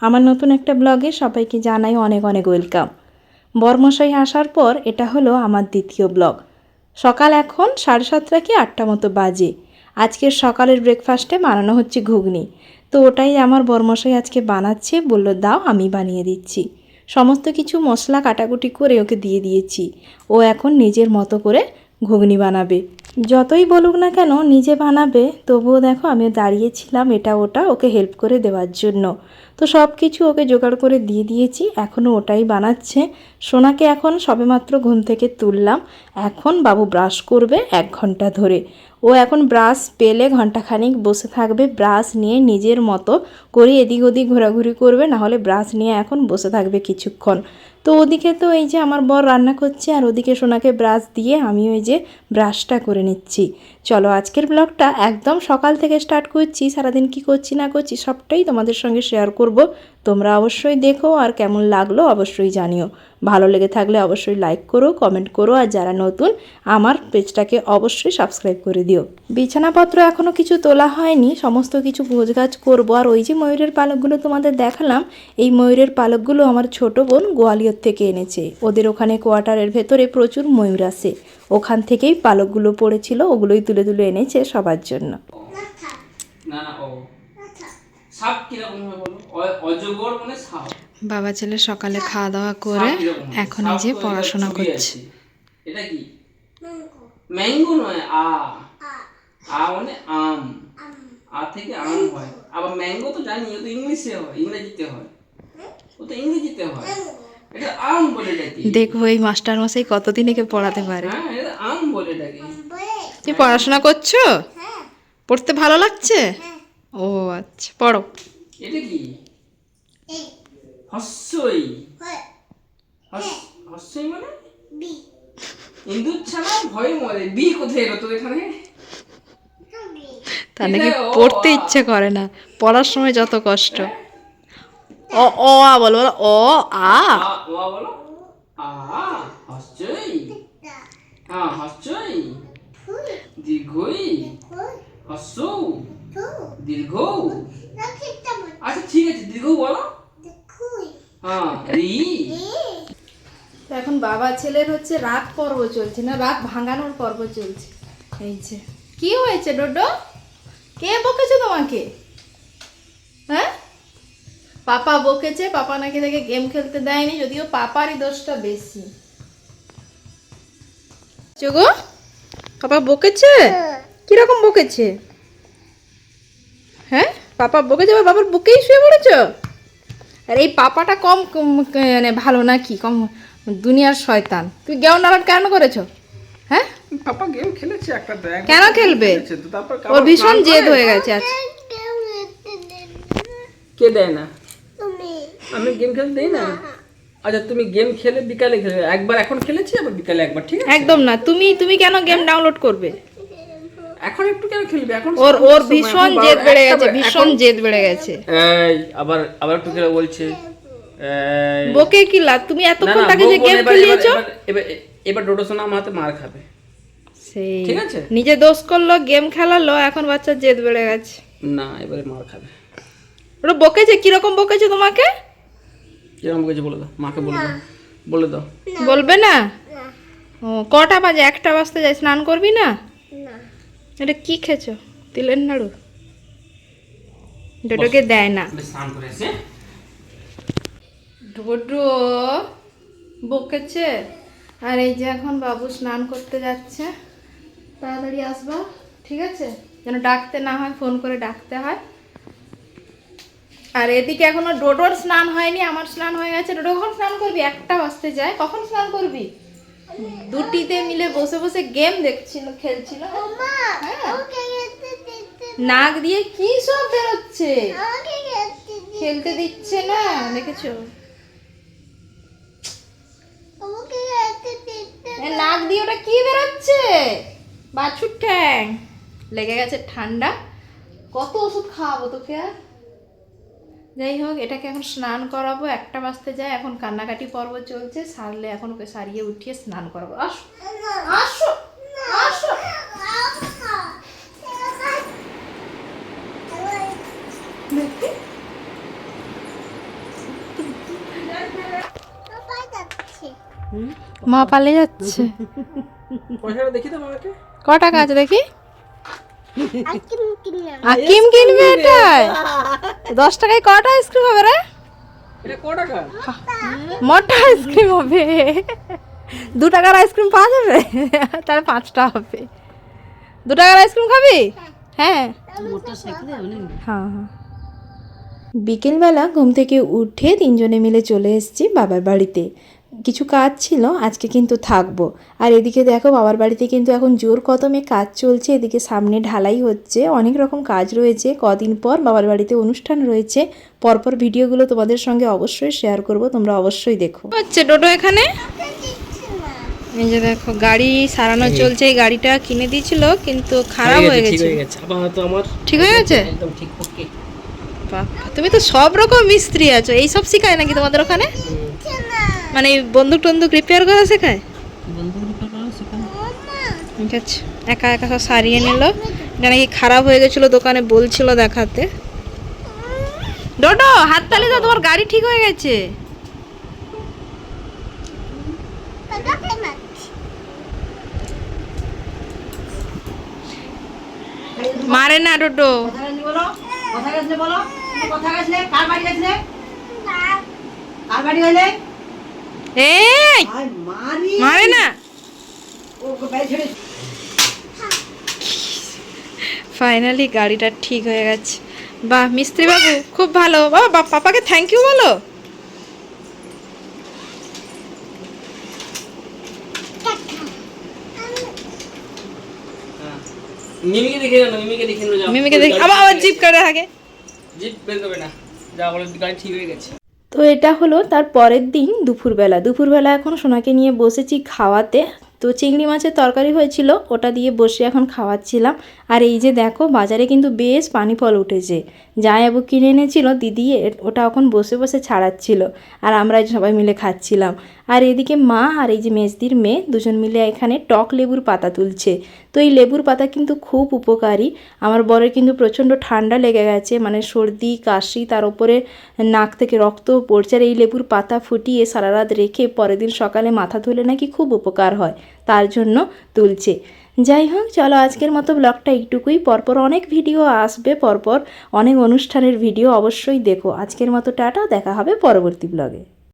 আমার নতুন একটা ব্লগে সবাইকে জানাই অনেক অনেক ওয়েলকাম। বরমশাই আসার পর এটা হলো আমার দ্বিতীয় ব্লগ। সকাল এখন 7:30 কি 8টা মতো বাজে। আজকের সকালের ব্রেকফাস্টে বানানো হচ্ছে ঘুগনি। তো ওটাই আমার বরমশাই আজকে বানাচ্ছে, বলল দাও আমি বানিয়ে দিচ্ছি। সমস্ত কিছু মশলা কাটাকুটি করে ওকে দিয়ে দিয়েছি। ও এখন নিজের মতো করে ঘুগনি বানাবে। যতই বলুক না কেন নিজে বানাবে, তবুও দেখো আমি দাঁড়িয়েছিলাম এটা ওটা ওকে হেল্প করে দেওয়ার জন্য। তো সব কিছু ওকে জোগাড় করে দিয়ে দিয়েছি, এখনও ওটাই বানাচ্ছে। সোনাকে এখন সবেমাত্র ঘুম থেকে তুললাম। এখন বাবু ব্রাশ করবে 1 ঘন্টা ধরে। ও এখন ব্রাশ পেলে ঘন্টাখানিক বসে থাকবে, ব্রাশ নিয়ে নিজের মতো করে এদিক ওদিক ঘোরাঘুরি করবে, নাহলে ব্রাশ নিয়ে এখন বসে থাকবে কিছুক্ষণ। তো ওদিকে তো এই যে আমার বর রান্না করছে, আর ওদিকে সোনাকে ব্রাশ দিয়ে আমি ওই যে ব্রাশটা করে নিচ্ছি। চলো আজকের ব্লগটা একদম সকাল থেকে স্টার্ট করছি। সারাদিন কি করছি না করছি সবটাই তোমাদের সঙ্গে শেয়ার করব। তোমরা অবশ্যই দেখো, আর কেমন লাগলো অবশ্যই জানিও। ভালো লেগে থাকলে অবশ্যই লাইক করো, কমেন্ট করো, আর যারা নতুন আমার পেজটাকে অবশ্যই সাবস্ক্রাইব করে দিও। বিছানাপত্র এখনও কিছু তোলা হয়নি, সমস্ত কিছু গোছগাছ করবো। আর ওই যে ময়ূরের পালকগুলো তোমাদের দেখালাম, এই ময়ূরের পালকগুলো আমার ছোট বোন গোয়ালিয়র থেকে এনেছে। ওদের ওখানে কোয়ার্টারের ভেতরে প্রচুর ময়ূর আসে, ওখান থেকেই পালকগুলো পড়েছিল, ওগুলোই তুলে তুলে এনেছে সবার জন্য। বাবা ছেলে সকালে খাওয়া দাওয়া করে এখন এই যে পড়াশোনা করছে। এটা কি ম্যাঙ্গো নয়, আ মানে আম, আ থেকে আম হয়। আবার ম্যাঙ্গো তো জানি, ও তো ইংলিশে হয়, ইংরেজিতে হয়, ও তো ইংরেজিতে হয়। এটা আম বলে ডাকি। দেখো এই মাস্টার মশাই কতদিন একে পড়াতে পারে। হ্যাঁ, এটা আম বলে ডাকি। তুই পড়াশোনা করছো? পড়তে ভালো লাগছে? ও আচ্ছা, পড়ো। এটা কি হস্যই, হস্যই মানে বি। ইন্দুর ছাড়া ভয় মরে, বি কোথায় এলো তোর এখানে? তার নাকি পড়তে ইচ্ছে করে না, পড়ার সময় যত কষ্ট। ও ও আ বলো, বলো ও আ। ও আ বলো, আ হস্যই, হ্যাঁ হস্যই, দীর্ঘই, হস্য দীর্ঘ। আচ্ছা ঠিক আছে, দীর্ঘ বলো। হ্যাঁ রি। এখন বাবা ছেলের হচ্ছে রাগ পর্ব চলছে, না রাগ ভাঙানোর পর্ব চলছে। এই যে কি হয়েছে ডোডো, কে বকেছে তোমাকে? হ্যাঁ, পাপা বকেছে। পাপা নাকি তাকে গেম খেলতে দেয়নি, যদিও পাপারই দোষটা বেশি। চোগো, পাপা বকেছে? কিরকম বকেছে? হ্যাঁ, পাপা বকেছে, বাবার বুকেই শুয়ে পড়েছো? আর এই পাপাটা কম মানে ভালো নাকি কম দুনিয়ার শয়তান? তুই গেম ডাউনলোড কেন করেছো? হ্যাঁ, পাপা গেম খেলেছে একটা, দেখ কেন খেলবে? ওর ভীষণ জেদ হয়ে গেছে আজকে। কে দেয় না? আমি গেম খেলতে দেই না। আচ্ছা তুমি গেম খেলে বিকালে খেলে, একবার এখন খেলেছি আবার বিকালে একবার, ঠিক আছে? একদম না, তুমি কেন গেম ডাউনলোড করবে? এখন একটু কেন খেলবে? এখন ওর ভীষণ জেদ বেড়ে গেছে, ভীষণ জেদ বেড়ে গেছে। এই আবার আবার একটু খেলে বলছে বকে কি লাভ? তুমি এতক্ষণ তাকে যে গেম খেলিয়েছো। এবার ডোডো সোনা আমার হাতে মার খাবে। সেই ঠিক আছে, নিজে দোষ করলো, গেম খেলালো, এখন বাচ্চার জেদ বেড়ে গেছে। না এবারে মার খাবে। ওরা বকেছে, কিরকম বকেছে তোমাকে? কিরকম বকেছে বলে দাও, মাকে বলে দাও, বলে দাও। বলবে না? ও কটা বাজে? 1টা বাজতে যায়, স্নান করবি না? এটা কি খেছো? তিলের নাড়ু? ডোডোকে দেয় না। স্নান করে এসে ডোডো বকেছে। আর এই যে এখন বাবু স্নান করতে যাচ্ছে, তাড়াতাড়ি আসবা, ঠিক আছে? যেন ডাকতে না হয়, ফোন করে ডাকতে হয়। আর এদিকে এখনো ডোডোর স্নান হয়নি, আমার স্নান হয়ে গেছে। ডোডো কখন স্নান করবি? 1টা বাজতে যায়, কখন স্নান করবি? দুটিতে মিলে বসে বসে গেম দেখছিল, খেলছিল। নাক দিয়ে কি সব বেরোচ্ছে, খেলতে দিচ্ছে না, দেখেছো? নাক দিয়ে ওটা কি বেরোচ্ছে? বাছুর ঠ্যাং লেগে গেছে, ঠান্ডা। কত ওষুধ খাওয়াবো তোকে আর? যাই হোক, এটাকে এখন স্নান করাবো। 1টা বাজতে যায়, এখন কান্নাকাটি পর্ব চলছে। সারলে এখন ওকে সারিয়ে উঠিয়ে স্নান করাবো। আসো আসো আসো। মা পালিয়ে যাচ্ছে। পয়সাটা দেখি তো মাকে। ক টাকা আছে দেখি? আকিম কিনবে এটাই? 10 টাকায় কটা আইসক্রিম হবে রে? এটা ক টাকা? মোটা আইসক্রিম হবে। 2 টাকার আইসক্রিম পাওয়া যাবে? তাহলে 5টা হবে। 2 টাকার আইসক্রিম খাবি? হ্যাঁ হ্যাঁ হ্যাঁ। বিকেলবেলা ঘুম থেকে উঠে 3 জনে মিলে চলে এসেছি বাবার বাড়িতে। কিছু কাজ ছিল, আজকে কিন্তু থাকবো। আর এদিকে দেখো বাবার বাড়িতে কিন্তু এখন জোর কদমে কাজ চলছে। এদিকে সামনে ঢালাই হচ্ছে, অনেক রকম কাজ রয়েছে। কদিন পর বাবার বাড়িতে অনুষ্ঠান রয়েছে। পরপর ভিডিওগুলো তোমাদের সঙ্গে অবশ্যই শেয়ার করব, তোমরা অবশ্যই দেখো। হচ্ছে ডোডো এখানে এই যে দেখো গাড়ি সারানো চলছে। এই গাড়িটা কিনে দিয়েছিল কিন্তু খারাপ হয়ে গেছে। ঠিক হয়ে গেছে আপাতত আমার। ঠিক হয়ে গেছে? একদম ঠিক ওকে। তুমি তো সব রকম মিস্ত্রি আছো, এই সব শেখায় নাকি তোমাদের ওখানে? মানে বন্দুক টন্দুক রিপেয়ার করা শেখায়? ঠিক আছে, একা একা সব সারিয়ে নিল। এটা নাকি খারাপ হয়ে গেছিলো, দোকানে বলছিল দেখাতে। ডোডো হাততালি দাও, তোমার গাড়ি ঠিক হয়ে গেছে। মারে না ডোডো। এই মারে না। ফাইনালি গাড়িটা ঠিক হয়ে গেছে। বাহ মিস্ত্রি বাবু খুব ভালো। বাবা পাপাকে থ্যাংক ইউ বলো। মিমিকে দেখে নাও, মিমিকে দেখে নাও। মিমিকে দেখি আবার জিপ করে আগে। জিপ বের করবে না, যা বলে গাড়ি ঠিক হয়ে গেছে। তো এটা হলো তার পরের দিন দুপুরবেলা এখন সোনাকে নিয়ে বসেছি খাওয়াতে। তো চিংড়ি মাছের তরকারি হয়েছিল, ওটা দিয়ে বসে এখন খাওয়াচ্ছিলাম। আর এই যে দেখো বাজারে কিন্তু বেশ পানি ফল উঠেছে। জামাইবাবু কিনে এনেছিল, দিদি ওটা এখন বসে বসে ছাড়াচ্ছিল আর আমরা সবাই মিলে খাচ্ছিলাম। আর এদিকে মা আর এই যে মেজদির মেয়ে দুজন মিলে এখানে টক লেবুর পাতা তুলছে। তো এই লেবুর পাতা কিন্তু খুব উপকারী। আমার বরের কিন্তু প্রচণ্ড ঠান্ডা লেগে গেছে, মানে সর্দি কাশি, তার উপরে নাক থেকে রক্তও পড়ছে। আর এই লেবুর পাতা ফুটিয়ে সারা রাত রেখে পরের দিন সকালে মাথা ধুলে নাকি খুব উপকার হয়, তার জন্য তুলছে। যাই হোক চলো আজকের মতো ব্লগটা এইটুকুই। পরপর অনেক ভিডিও আসবে, পরপর অনেক অনুষ্ঠানের ভিডিও অবশ্যই দেখো। আজকের মতো টাটা, দেখা হবে পরবর্তী ব্লগে।